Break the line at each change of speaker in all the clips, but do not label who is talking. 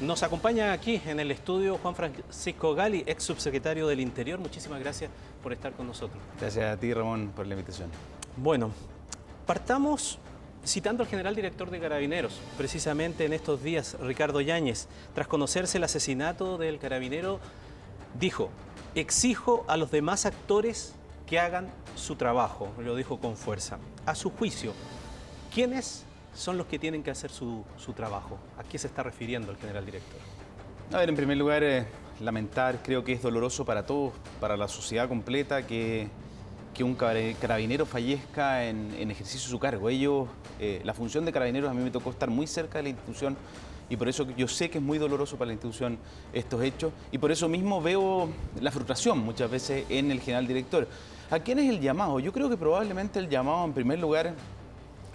Nos acompaña aquí en el estudio Juan Francisco Gali, ex subsecretario del Interior. Muchísimas gracias por estar con nosotros.
Gracias a ti, Ramón, por la invitación.
Bueno, partamos citando al general director de Carabineros, precisamente en estos días, Ricardo Yáñez. Tras conocerse el asesinato del carabinero, dijo: exijo a los demás actores que hagan su trabajo, lo dijo con fuerza. A su juicio, ¿quiénes son los que tienen que hacer su trabajo? ¿A qué se está refiriendo el general director?
A ver, en primer lugar, lamentar, creo que es doloroso para todos, para la sociedad completa, que un carabinero fallezca en ejercicio de su cargo. La función de carabineros, a mí me tocó estar muy cerca de la institución y por eso yo sé que es muy doloroso para la institución estos hechos y por eso mismo veo la frustración muchas veces en el general director. ¿A quién es el llamado? Yo creo que probablemente el llamado, en primer lugar,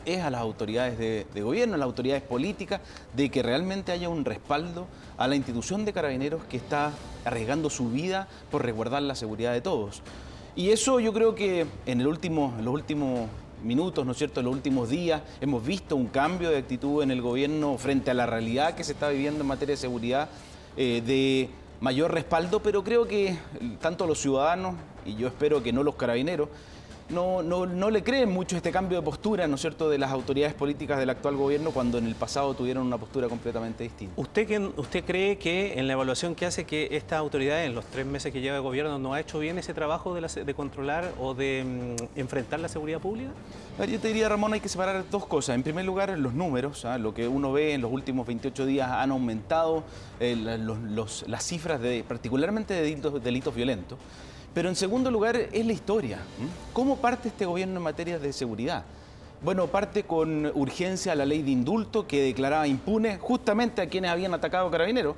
es a las autoridades de gobierno, a las autoridades políticas, de que realmente haya un respaldo a la institución de Carabineros que está arriesgando su vida por resguardar la seguridad de todos. Y eso yo creo que en los últimos minutos, ¿no es cierto?, en los últimos días, hemos visto un cambio de actitud en el gobierno frente a la realidad que se está viviendo en materia de seguridad, de mayor respaldo, pero creo que tanto los ciudadanos, y yo espero que no los carabineros, no le creen mucho este cambio de postura, ¿no es cierto?, de las autoridades políticas del actual gobierno cuando en el pasado tuvieron una postura completamente distinta.
¿Usted cree que en la evaluación que hace que esta autoridad en los 3 meses que lleva de gobierno no ha hecho bien ese trabajo de controlar o de enfrentar la seguridad pública?
Yo te diría, Ramón, hay que separar dos cosas. En primer lugar, los números, lo que uno ve en los últimos 28 días han aumentado las cifras particularmente de delitos violentos. Pero en segundo lugar es la historia. ¿Cómo parte este gobierno en materia de seguridad? Bueno, parte con urgencia la ley de indulto que declaraba impune justamente a quienes habían atacado a Carabineros.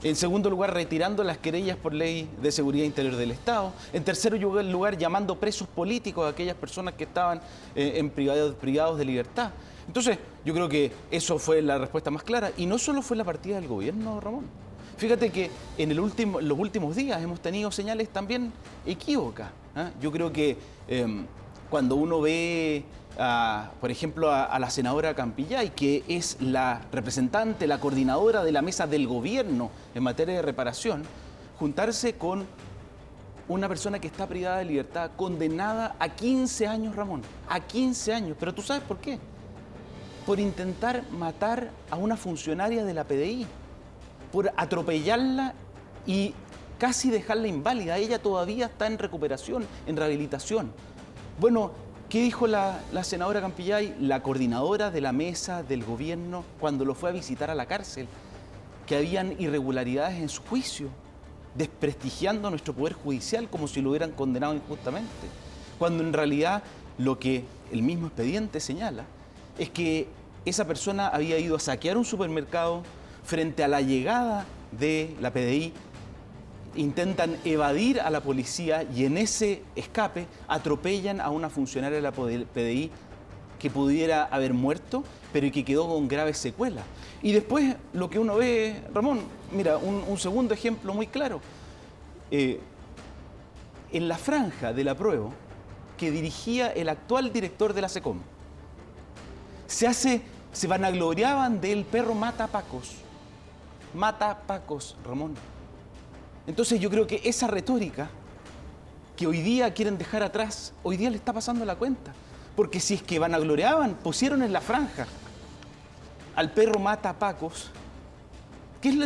En segundo lugar, retirando las querellas por ley de seguridad interior del Estado. En tercer lugar, llamando presos políticos a aquellas personas que estaban privados de libertad. Entonces, yo creo que eso fue la respuesta más clara. Y no solo fue la partida del gobierno, Ramón. Fíjate que en los últimos días hemos tenido señales también equívocas. Yo creo que cuando uno ve, por ejemplo, a la senadora Campillay, que es la representante, la coordinadora de la mesa del gobierno en materia de reparación, juntarse con una persona que está privada de libertad, condenada a 15 años, Ramón, a 15 años. Pero ¿tú sabes por qué? Por intentar matar a una funcionaria de la PDI. Por atropellarla y casi dejarla inválida. Ella todavía está en recuperación, en rehabilitación. Bueno, ¿qué dijo la senadora Campillay, la coordinadora de la mesa del gobierno, cuando lo fue a visitar a la cárcel? Que habían irregularidades en su juicio, desprestigiando nuestro poder judicial como si lo hubieran condenado injustamente. Cuando en realidad lo que el mismo expediente señala es que esa persona había ido a saquear un supermercado. Frente a la llegada de la PDI, intentan evadir a la policía y en ese escape atropellan a una funcionaria de la PDI que pudiera haber muerto, pero que quedó con graves secuelas. Y después lo que uno ve, Ramón, mira, un segundo ejemplo muy claro. En la franja del apruebo que dirigía el actual director de la SECOM, se vanagloriaban del perro mata pacos. Mata pacos, Ramón. Entonces yo creo que esa retórica que hoy día quieren dejar atrás, hoy día le está pasando la cuenta. Porque si es que vanagloriaban, pusieron en la franja al perro mata pacos,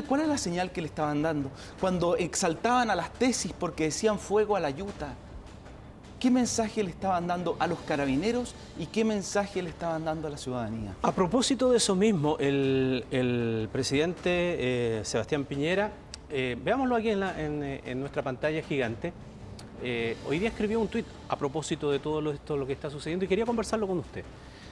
¿cuál es la señal que le estaban dando? Cuando exaltaban a las tesis porque decían fuego a la yuta, ¿qué mensaje le estaban dando a los carabineros y qué mensaje le estaban dando a la ciudadanía?
A propósito de eso mismo, el presidente Sebastián Piñera, veámoslo aquí en nuestra pantalla gigante, hoy día escribió un tuit a propósito de todo esto lo que está sucediendo y quería conversarlo con usted.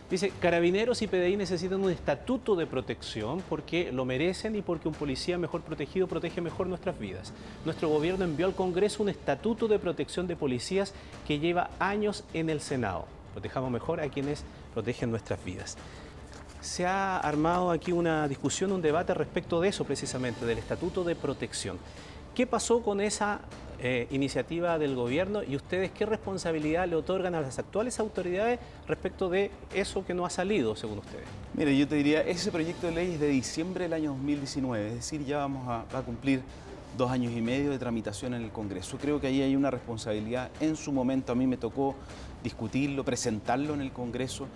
Dice: Carabineros y PDI necesitan un estatuto de protección porque lo merecen y porque un policía mejor protegido protege mejor nuestras vidas. Nuestro gobierno envió al Congreso un estatuto de protección de policías que lleva años en el Senado. Protejamos mejor a quienes protegen nuestras vidas. Se ha armado aquí una discusión, un debate respecto de eso precisamente, del estatuto de protección. ¿Qué pasó con esa iniciativa del gobierno y ustedes qué responsabilidad le otorgan a las actuales autoridades respecto de eso que no ha salido, según ustedes?
Mire, yo te diría, ese proyecto de ley es de diciembre del año 2019, es decir, ya vamos a cumplir 2 años y medio de tramitación en el Congreso. Creo que ahí hay una responsabilidad. En su momento a mí me tocó discutirlo, presentarlo en el Congreso.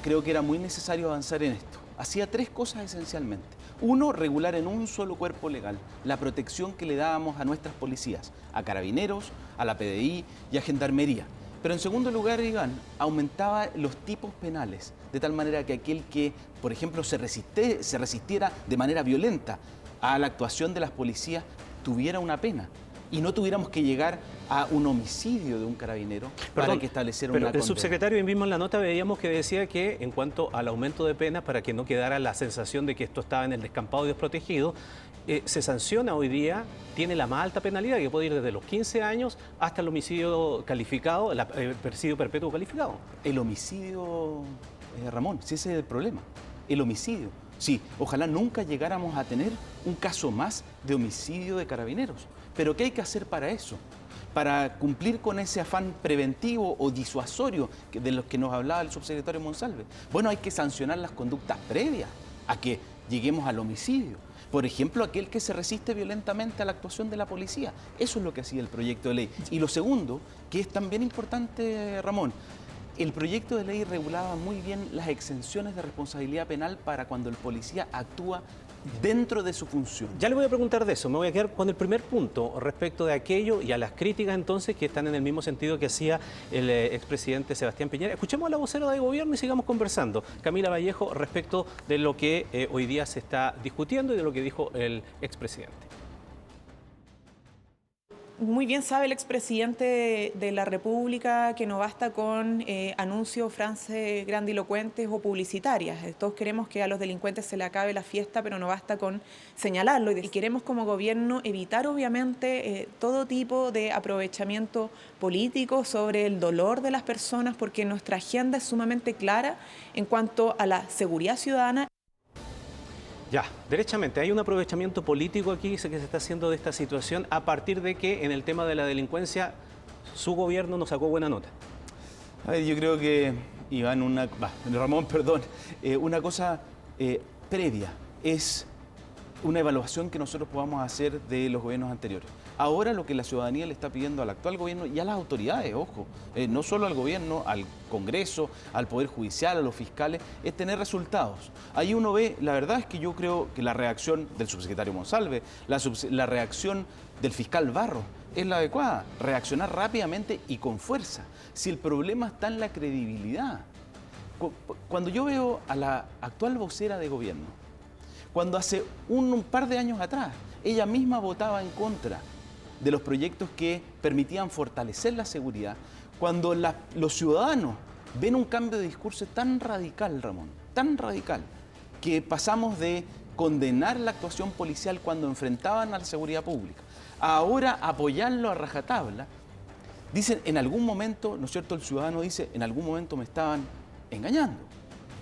Creo que era muy necesario avanzar en esto. Hacía 3 cosas esencialmente. Uno, regular en un solo cuerpo legal la protección que le dábamos a nuestras policías, a Carabineros, a la PDI y a Gendarmería. Pero en segundo lugar, Iván, aumentaba los tipos penales, de tal manera que aquel que, por ejemplo, se resistiera de manera violenta a la actuación de las policías tuviera una pena y no tuviéramos que llegar a un homicidio de un carabinero para que estableciera una condena.
El subsecretario mismo en la nota veíamos que decía que en cuanto al aumento de penas, para que no quedara la sensación de que esto estaba en el descampado y desprotegido, se sanciona hoy día, tiene la más alta penalidad, que puede ir desde los 15 años hasta el homicidio calificado, el presidio perpetuo calificado.
El homicidio, Ramón, si ese es el problema, el homicidio. Sí, ojalá nunca llegáramos a tener un caso más de homicidio de carabineros. Pero ¿qué hay que hacer para eso? Para cumplir con ese afán preventivo o disuasorio de los que nos hablaba el subsecretario Monsalve. Bueno, hay que sancionar las conductas previas a que lleguemos al homicidio. Por ejemplo, aquel que se resiste violentamente a la actuación de la policía. Eso es lo que hacía el proyecto de ley. Y lo segundo, que es también importante, Ramón, el proyecto de ley regulaba muy bien las exenciones de responsabilidad penal para cuando el policía actúa dentro de su función.
Ya le voy a preguntar de eso, me voy a quedar con el primer punto respecto de aquello y a las críticas entonces que están en el mismo sentido que hacía el expresidente Sebastián Piñera. Escuchemos a la vocera de gobierno y sigamos conversando. Camila Vallejo, respecto de lo que hoy día se está discutiendo y de lo que dijo el expresidente.
Muy bien sabe el expresidente de la República que no basta con anuncios, frases grandilocuentes o publicitarias. Todos queremos que a los delincuentes se le acabe la fiesta, pero no basta con señalarlo. Y queremos como gobierno evitar obviamente todo tipo de aprovechamiento político sobre el dolor de las personas, porque nuestra agenda es sumamente clara en cuanto a la seguridad ciudadana.
Ya, derechamente, hay un aprovechamiento político aquí que se está haciendo de esta situación a partir de que en el tema de la delincuencia su gobierno nos sacó buena nota.
A ver, yo creo que, Iván, Ramón, perdón, una cosa previa es una evaluación que nosotros podamos hacer de los gobiernos anteriores. Ahora lo que la ciudadanía le está pidiendo al actual gobierno y a las autoridades, ojo, no solo al gobierno, al Congreso, al Poder Judicial, a los fiscales, es tener resultados. Ahí uno ve, la verdad es que yo creo que la reacción del subsecretario Monsalve, la reacción del fiscal Barros es la adecuada, reaccionar rápidamente y con fuerza. Si el problema está en la credibilidad. Cuando yo veo a la actual vocera de gobierno, cuando hace un par de años atrás ella misma votaba en contra de los proyectos que permitían fortalecer la seguridad, cuando los ciudadanos ven un cambio de discurso tan radical, Ramón, tan radical, que pasamos de condenar la actuación policial cuando enfrentaban a la seguridad pública, a ahora apoyarlo a rajatabla, dicen en algún momento, ¿no es cierto? El ciudadano dice, en algún momento me estaban engañando.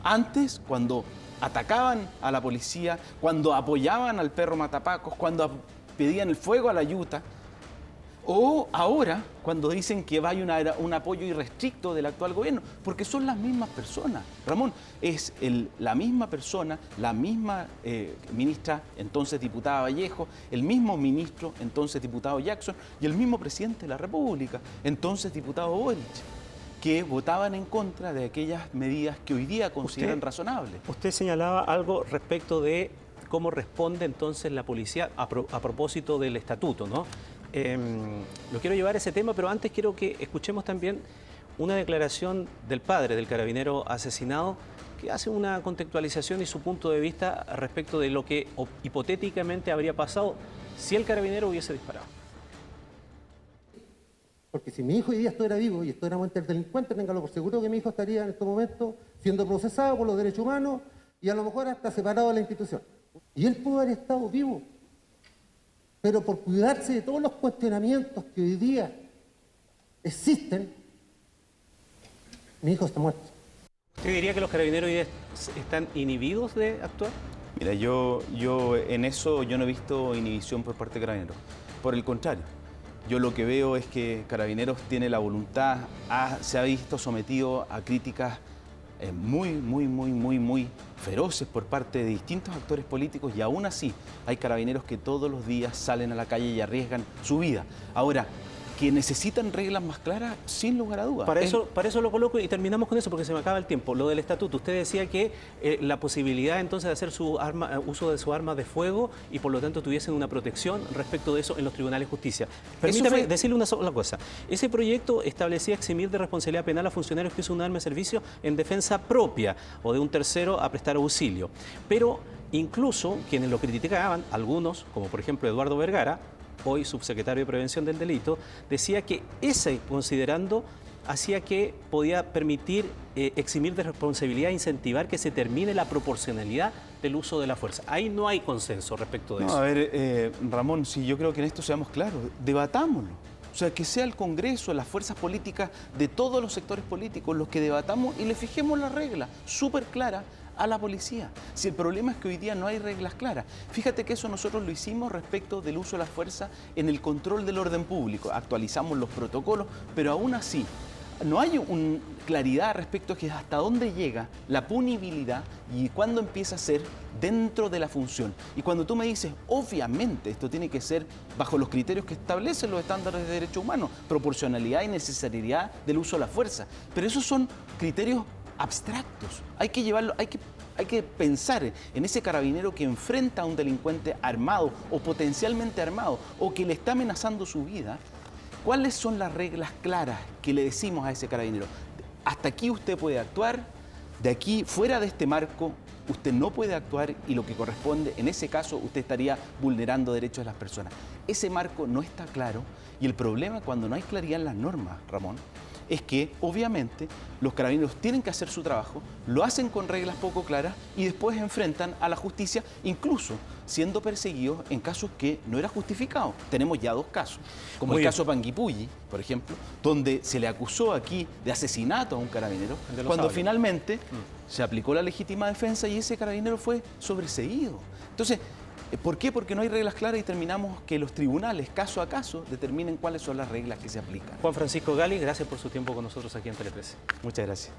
Antes, cuando atacaban a la policía, cuando apoyaban al perro matapacos, cuando pedían el fuego a la yuta, o ahora cuando dicen que va a haber un apoyo irrestricto del actual gobierno, porque son las mismas personas. Ramón, es la misma persona, la misma ministra, entonces diputada Vallejo, el mismo ministro, entonces diputado Jackson, y el mismo presidente de la República, entonces diputado Boric, que votaban en contra de aquellas medidas que hoy día consideran razonables.
Usted señalaba algo respecto de cómo responde entonces la policía a propósito del estatuto, ¿no? Lo quiero llevar a ese tema, pero antes quiero que escuchemos también una declaración del padre del carabinero asesinado que hace una contextualización y su punto de vista respecto de lo que hipotéticamente habría pasado si el carabinero hubiese disparado.
Porque si mi hijo hoy día estuviera vivo y estuviéramos entre delincuentes, téngalo por seguro que mi hijo estaría en estos momentos siendo procesado por los derechos humanos y a lo mejor hasta separado de la institución. Y él pudo haber estado vivo, pero por cuidarse de todos los cuestionamientos que hoy día existen, mi hijo está muerto.
¿Usted diría que los carabineros hoy día están inhibidos de actuar?
Mira, yo en eso yo no he visto inhibición por parte de Carabineros. Por el contrario, yo lo que veo es que Carabineros tiene la voluntad, se ha visto sometido a críticas muy feroces por parte de distintos actores políticos y aún así hay carabineros que todos los días salen a la calle y arriesgan su vida. Ahora, que necesitan reglas más claras, sin lugar a dudas.
Para eso lo coloco y terminamos con eso porque se me acaba el tiempo. Lo del estatuto, usted decía que la posibilidad entonces de hacer uso de su arma de fuego y por lo tanto tuviesen una protección respecto de eso en los tribunales de justicia. Permítame decirle una sola cosa. Ese proyecto establecía eximir de responsabilidad penal a funcionarios que usan un arma de servicio en defensa propia o de un tercero a prestar auxilio. Pero incluso quienes lo criticaban, algunos, como por ejemplo Eduardo Vergara, hoy subsecretario de Prevención del Delito, decía que ese considerando hacía que podía permitir eximir de responsabilidad e incentivar que se termine la proporcionalidad del uso de la fuerza. Ahí no hay consenso respecto de eso.
A ver, Ramón, si yo creo que en esto seamos claros, debatámoslo. O sea, que sea el Congreso, las fuerzas políticas de todos los sectores políticos los que debatamos y le fijemos la regla súper clara a la policía. Si el problema es que hoy día no hay reglas claras. Fíjate que eso nosotros lo hicimos respecto del uso de la fuerza en el control del orden público. Actualizamos los protocolos, pero aún así no hay claridad respecto a que hasta dónde llega la punibilidad y cuándo empieza a ser dentro de la función. Y cuando tú me dices, obviamente, esto tiene que ser bajo los criterios que establecen los estándares de derechos humanos, proporcionalidad y necesariedad del uso de la fuerza. Pero esos son criterios abstractos. Hay que llevarlo, hay que pensar en ese carabinero que enfrenta a un delincuente armado o potencialmente armado o que le está amenazando su vida. ¿Cuáles son las reglas claras que le decimos a ese carabinero? Hasta aquí usted puede actuar, de aquí, fuera de este marco, usted no puede actuar y lo que corresponde, en ese caso, usted estaría vulnerando derechos de las personas. Ese marco no está claro y el problema cuando no hay claridad en las normas, Ramón, es que obviamente los carabineros tienen que hacer su trabajo, lo hacen con reglas poco claras y después enfrentan a la justicia, incluso siendo perseguidos en casos que no era justificado. Tenemos ya dos casos, como el caso Panguipulli, por ejemplo, donde se le acusó aquí de asesinato a un carabinero, cuando finalmente se aplicó la legítima defensa y ese carabinero fue sobreseído. Entonces, ¿por qué? Porque no hay reglas claras y terminamos que los tribunales, caso a caso, determinen cuáles son las reglas que se aplican.
Juan Francisco Gali, gracias por su tiempo con nosotros aquí en Tele 13.
Muchas gracias.